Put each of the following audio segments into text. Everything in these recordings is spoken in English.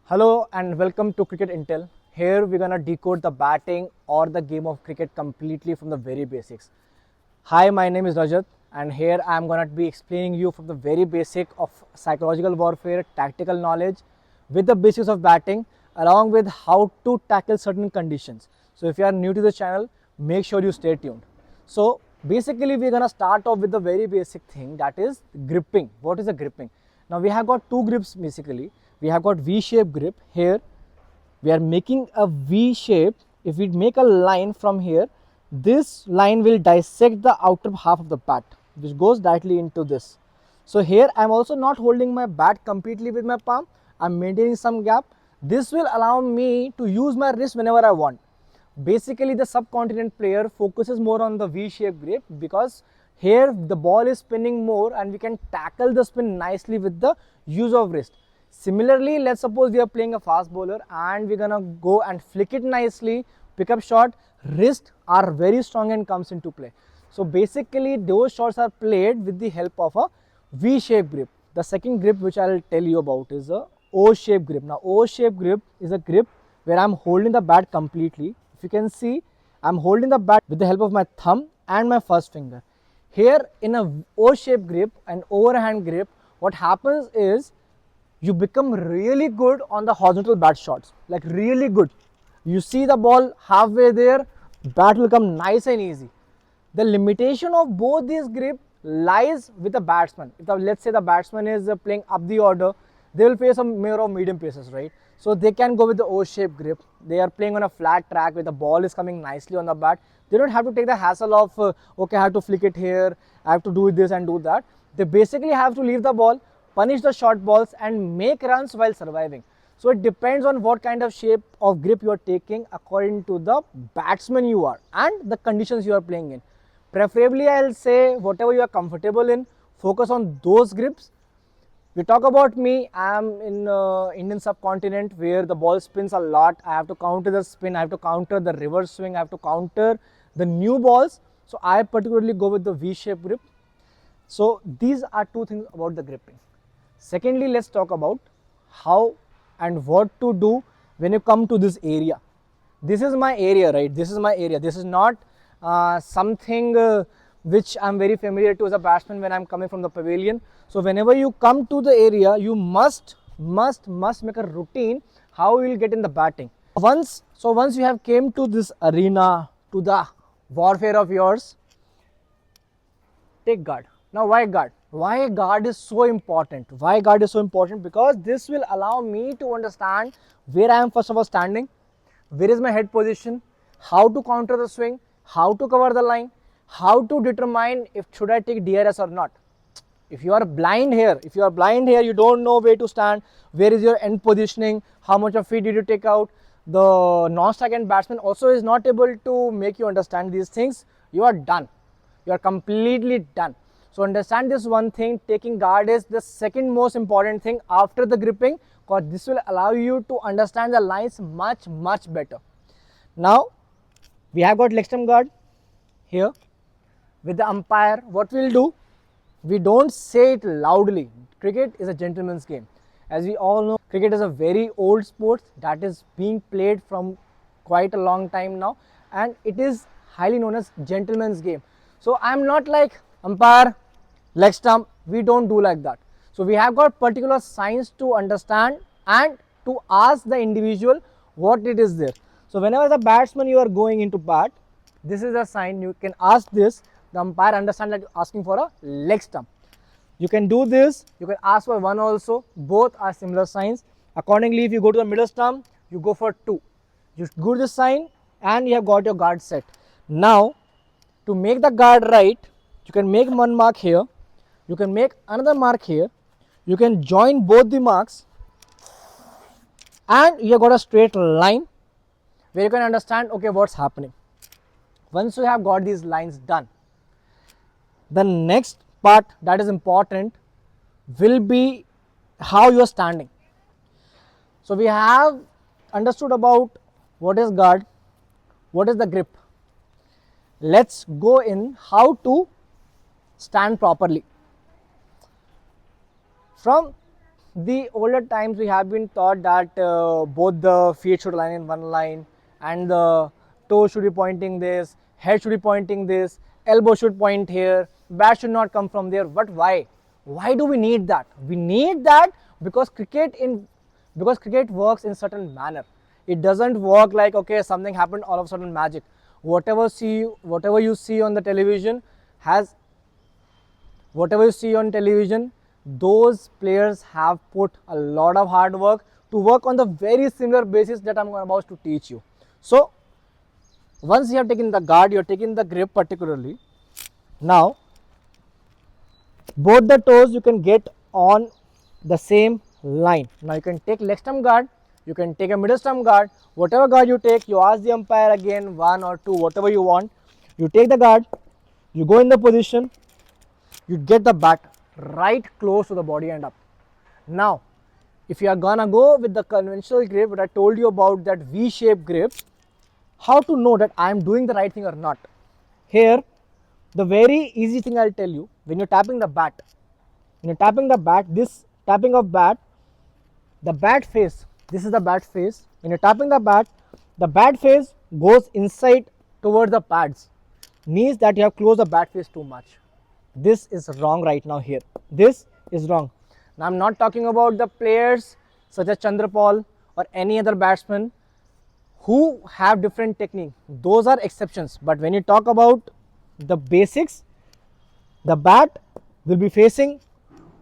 Hello and welcome to Cricket Intel. Here we're gonna decode the batting or the game of cricket completely from the very basics. Hi, my name is Rajat and here I'm gonna be explaining you from the very basic of psychological warfare, tactical knowledge with the basics of batting along with how to tackle certain conditions. So if you are new to the channel, make sure you stay tuned. So basically we're gonna start off with the very basic thing, that is gripping. What is a gripping? Now we have got two grips basically. We have got V-shaped grip here. We are making a V shape. If we make a line from here, this line will dissect the outer half of the bat, which goes directly into this. So here I am also not holding my bat completely with my palm. I am maintaining some gap. This will allow me to use my wrist whenever I want. Basically the subcontinent player focuses more on the V-shaped grip because here the ball is spinning more and we can tackle the spin nicely with the use of wrist. Similarly, let's suppose we are playing a fast bowler and we're gonna go and flick it nicely, pick up shot, wrist are very strong and comes into play. So basically those shots are played with the help of a V-shaped grip. The second grip which I'll tell you about is a O-shaped grip. Now O-shaped grip is a grip where I'm holding the bat completely. If you can see, I'm holding the bat with the help of my thumb and my first finger. Here in a O-shaped grip, an overhand grip, what happens is you become really good on the horizontal bat shots, like really good. You see the ball halfway there, bat will come nice and easy. The limitation of both these grip lies with the batsman. If let's say the batsman is playing up the order, they will face some more of medium paces, right? So they can go with the O-shaped grip. They are playing on a flat track where the ball is coming nicely on the bat. They don't have to take the hassle of okay, I have to flick it here, I have to do this and do that. They basically have to leave the ball, punish the short balls and make runs while surviving. So it depends on what kind of shape of grip you are taking according to the batsman you are and the conditions you are playing in. Preferably I'll say whatever you are comfortable in, focus on those grips. We talk about me, I am in Indian subcontinent where the ball spins a lot. I have to counter the spin, I have to counter the reverse swing, I have to counter the new balls. So I particularly go with the V-shaped grip. So these are two things about the gripping. Secondly, let's talk about how and what to do when you come to this area. This is my area, right? This is my area. This is not something which I'm very familiar to as a batsman when I'm coming from the pavilion. So whenever you come to the area, you must make a routine how you will get in the batting. Once you have came to this arena, to the warfare of yours, take guard. Now why guard? Why guard is so important? Why guard is so important? Because this will allow me to understand where I am first of all standing, where is my head position, how to counter the swing, how to cover the line, how to determine if should I take DRS or not. If you are blind here, you don't know where to stand, where is your end positioning, how much of feet did you take out. The non-strike end batsman also is not able to make you understand these things. You are done. You are completely done. So understand this one thing, taking guard is the second most important thing after the gripping, because this will allow you to understand the lines much better. Now we have got leg stump guard here with the umpire. What we'll do, we don't say it loudly. Cricket is a gentleman's game. As we all know, cricket is a very old sport that is being played from quite a long time now, and it is highly known as gentleman's game. So I'm not like umpire, leg stump, we don't do like that. So we have got particular signs to understand and to ask the individual what it is there. So whenever the batsman you are going into bat, this is a sign, you can ask this, the umpire understand that you're asking for a leg stump. You can do this, you can ask for one also, both are similar signs. Accordingly, if you go to the middle stump, you go for two. You go to the sign and you have got your guard set. Now, to make the guard right, you can make one mark here, you can make another mark here, you can join both the marks and you have got a straight line where you can understand okay what's happening. Once you have got these lines done, the next part that is important will be how you are standing. So we have understood about what is guard, what is the grip. Let's go in how to stand properly. From the older times we have been taught that both the feet should line in one line and the toes should be pointing this, head should be pointing this, elbow should point here, bat should not come from there. But why? Why do we need that? We need that because cricket works in certain manner. It doesn't work like, okay, something happened, all of a sudden magic. Whatever you see on the television has whatever you see on television, those players have put a lot of hard work to work on the very similar basis that I'm about to teach you. So once you have taken the guard, you are taking the grip particularly. Now both the toes you can get on the same line. Now you can take leg stump guard, you can take a middle stump guard, whatever guard you take, you ask the umpire again, one or two, whatever you want. You take the guard, you go in the position, you get the bat right close to the body and up. Now if you are gonna go with the conventional grip, what I told you about, that V-shaped grip, how to know that I am doing the right thing or not? Here the very easy thing I'll tell you, when you're tapping the bat, this tapping of bat, the bat face, this is the bat face. When you're tapping the bat face goes inside towards the pads, means that you have closed the bat face too much. This is wrong right now here. This is wrong. Now I'm not talking about the players such as Chandrapal or any other batsman who have different technique. Those are exceptions. But when you talk about the basics, the bat will be facing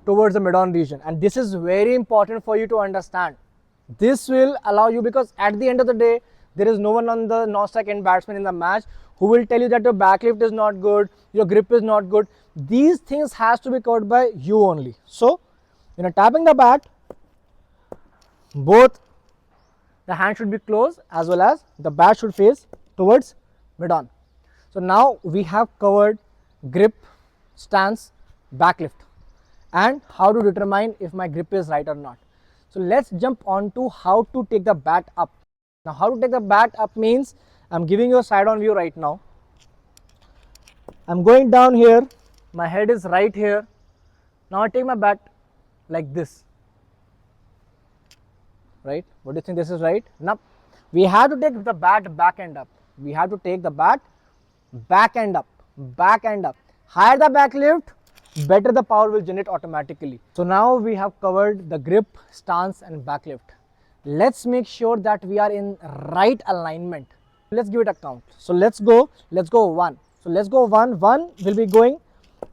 towards the mid-on region, and this is very important for you to understand. This will allow you, because at the end of the day there is no one on the non-strike end batsman in the match who will tell you that your backlift is not good, your grip is not good. These things has to be covered by you only. So when you're tapping the bat, both the hand should be closed as well as the bat should face towards mid-on. So now we have covered grip, stance, backlift, and how to determine if my grip is right or not. So let's jump on to how to take the bat up. Now how to take the bat up means, I'm giving you a side on view right now. I'm going down here, my head is right here. Now I take my bat like this, right? What do you think, this is right? Now we have to take the bat back and up. We have to take the bat back and up, back and up. Higher the back lift, better the power will generate automatically. So now we have covered the grip, stance and back lift. Let's make sure that we are in right alignment. Let's give it a count. So let's go one. So let's go one will be going,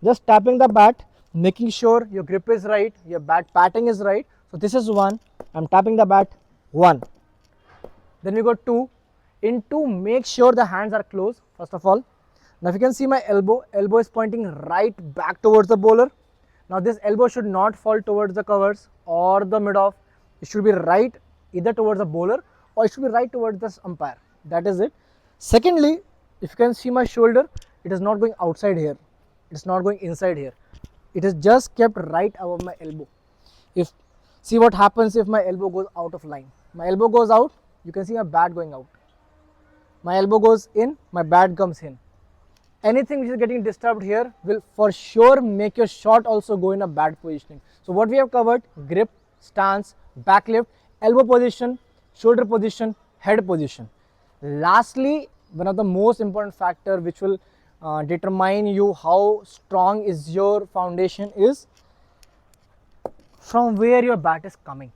just tapping the bat, making sure your grip is right, your bat patting is right. So this is one, I'm tapping the bat, one. Then we go two. In two, make sure the hands are closed first of all. Now if you can see my elbow is pointing right back towards the bowler. Now this elbow should not fall towards the covers or the mid off. It should be right either towards the bowler or it should be right towards the umpire. That is it. Secondly, if you can see my shoulder, it is not going outside here. It is not going inside here. It is just kept right above my elbow. See what happens if my elbow goes out of line. My elbow goes out, you can see my bat going out. My elbow goes in, my bat comes in. Anything which is getting disturbed here will for sure make your shot also go in a bad positioning. So what we have covered: grip, stance, back lift, elbow position, shoulder position, head position. Lastly, one of the most important factor which will determine you how strong is your foundation is from where your bat is coming.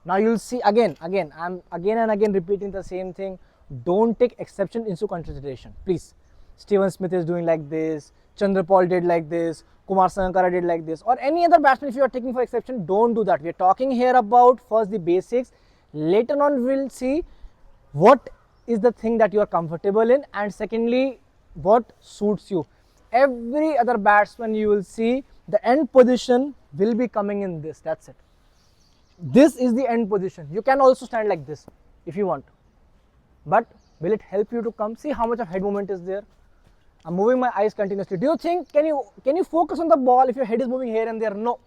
Now you'll see again I'm again and again repeating the same thing. Don't take exception into consideration, please. Steven Smith is doing like this, Chandrapal did like this, Kumar Sangakkara did like this, or any other batsman. If you are taking for exception, don't do that. We are talking here about first the basics. Later on we'll see what is the thing that you are comfortable in, and secondly what suits you. Every other batsman you will see the end position will be coming in this. That's it. This is the end position. You can also stand like this if you want, but will it help you to come? See how much of head movement is there. I'm moving my eyes continuously. Do you think can you focus on the ball if your head is moving here and there? No.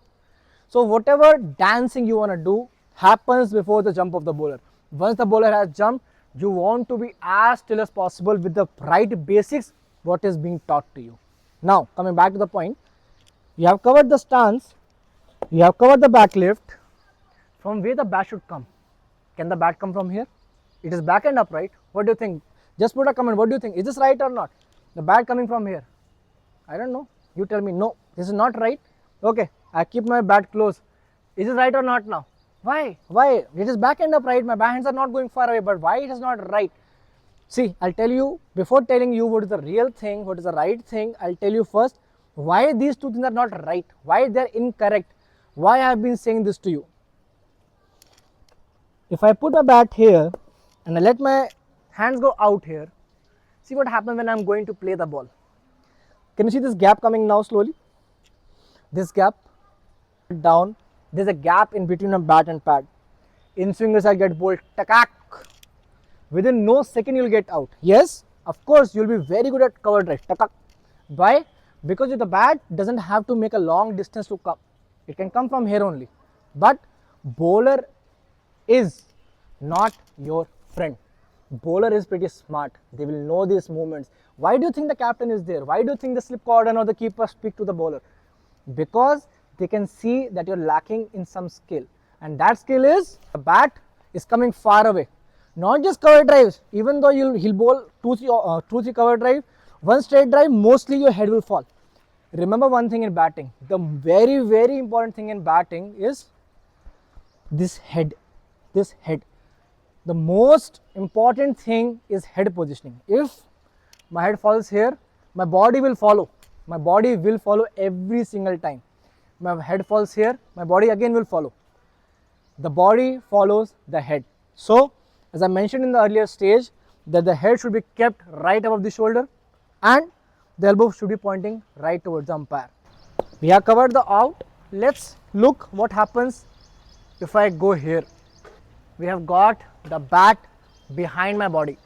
So whatever dancing you want to do happens before the jump of the bowler. Once the bowler has jumped, you want to be as still as possible with the right basics what is being taught to you. Now coming back to the point, you have covered the stance, you have covered the back lift, from where the bat should come. Can the bat come from here? It is back and up, right? What do you think? Just put a comment. What do you think? Is this right or not? The bat coming from here. I don't know. You tell me. No, this is not right. Okay, I keep my bat close. Is this right or not now? Why? Why? It is back and up, right? My hands are not going far away, but why it is not right? See, I'll tell you, before telling you what is the real thing, what is the right thing, I'll tell you first why these two things are not right, why they're incorrect, why I have been saying this to you. If I put a bat here and I let my hands go out here, see what happens when I'm going to play the ball. Can you see this gap coming now slowly? This gap down, there's a gap in between a bat and pad. In swingers, I'll get bowled, takak. Within no second, you'll get out. Yes, of course, you'll be very good at cover drive, takak. Why? Because the bat doesn't have to make a long distance to come. It can come from here only. But bowler is not your friend. Bowler is pretty smart. They will know these movements. Why do you think the captain is there? Why do you think the slip cordon or the keeper speak to the bowler? Because they can see that you're lacking in some skill. And that skill is the bat is coming far away. Not just cover drives. Even though he'll bowl 2-3 cover drive, one straight drive, mostly your head will fall. Remember one thing in batting. The very, very important thing in batting is this head. This head. The most important thing is head positioning. If my head falls here, my body will follow. My body will follow every single time. My head falls here, my body again will follow. The body follows the head. So, as I mentioned in the earlier stage, that the head should be kept right above the shoulder and the elbow should be pointing right towards the umpire. We have covered the out. Let's look what happens if I go here. We have got the bat behind my body.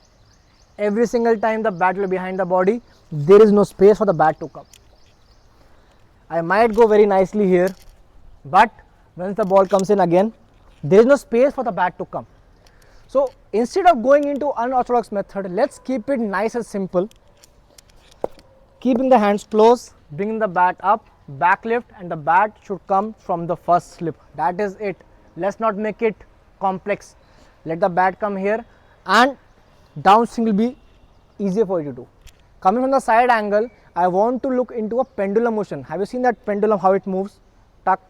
Every single time the bat will be behind the body, there is no space for the bat to come. I might go very nicely here, but once the ball comes in again, there is no space for the bat to come. So instead of going into unorthodox method, let's keep it nice and simple. Keeping the hands close, bringing the bat up, back lift, and the bat should come from the first slip. That is it. Let's not make it complex. Let the bat come here and downswing will be easier for you to do. Coming from the side angle, I want to look into a pendulum motion. Have you seen that pendulum, how it moves? Tuck,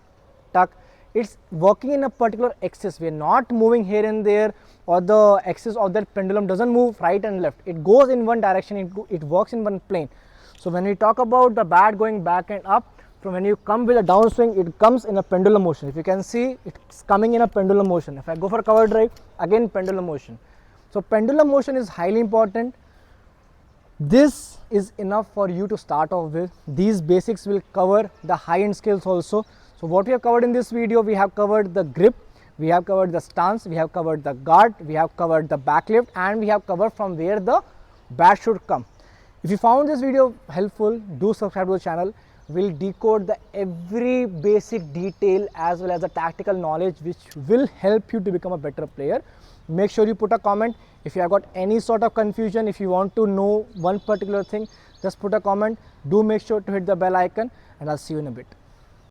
tuck. It's working in a particular axis. We are not moving here and there, or the axis of that pendulum doesn't move right and left. It goes in one direction, it works in one plane. So when we talk about the bat going back and up, from when you come with a downswing, it comes in a pendulum motion. If you can see, it's coming in a pendulum motion. If I go for a cover drive, again pendulum motion. So pendulum motion is highly important. This is enough for you to start off with. These basics will cover the high-end skills also. So what we have covered in this video, we have covered the grip, we have covered the stance, we have covered the guard, we have covered the back lift, and we have covered from where the bat should come. If you found this video helpful, do subscribe to the channel. We'll decode the every basic detail as well as the tactical knowledge which will help you to become a better player. Make sure you put a comment. If you have got any sort of confusion, if you want to know one particular thing, just put a comment. Do make sure to hit the bell icon, and I'll see you in a bit.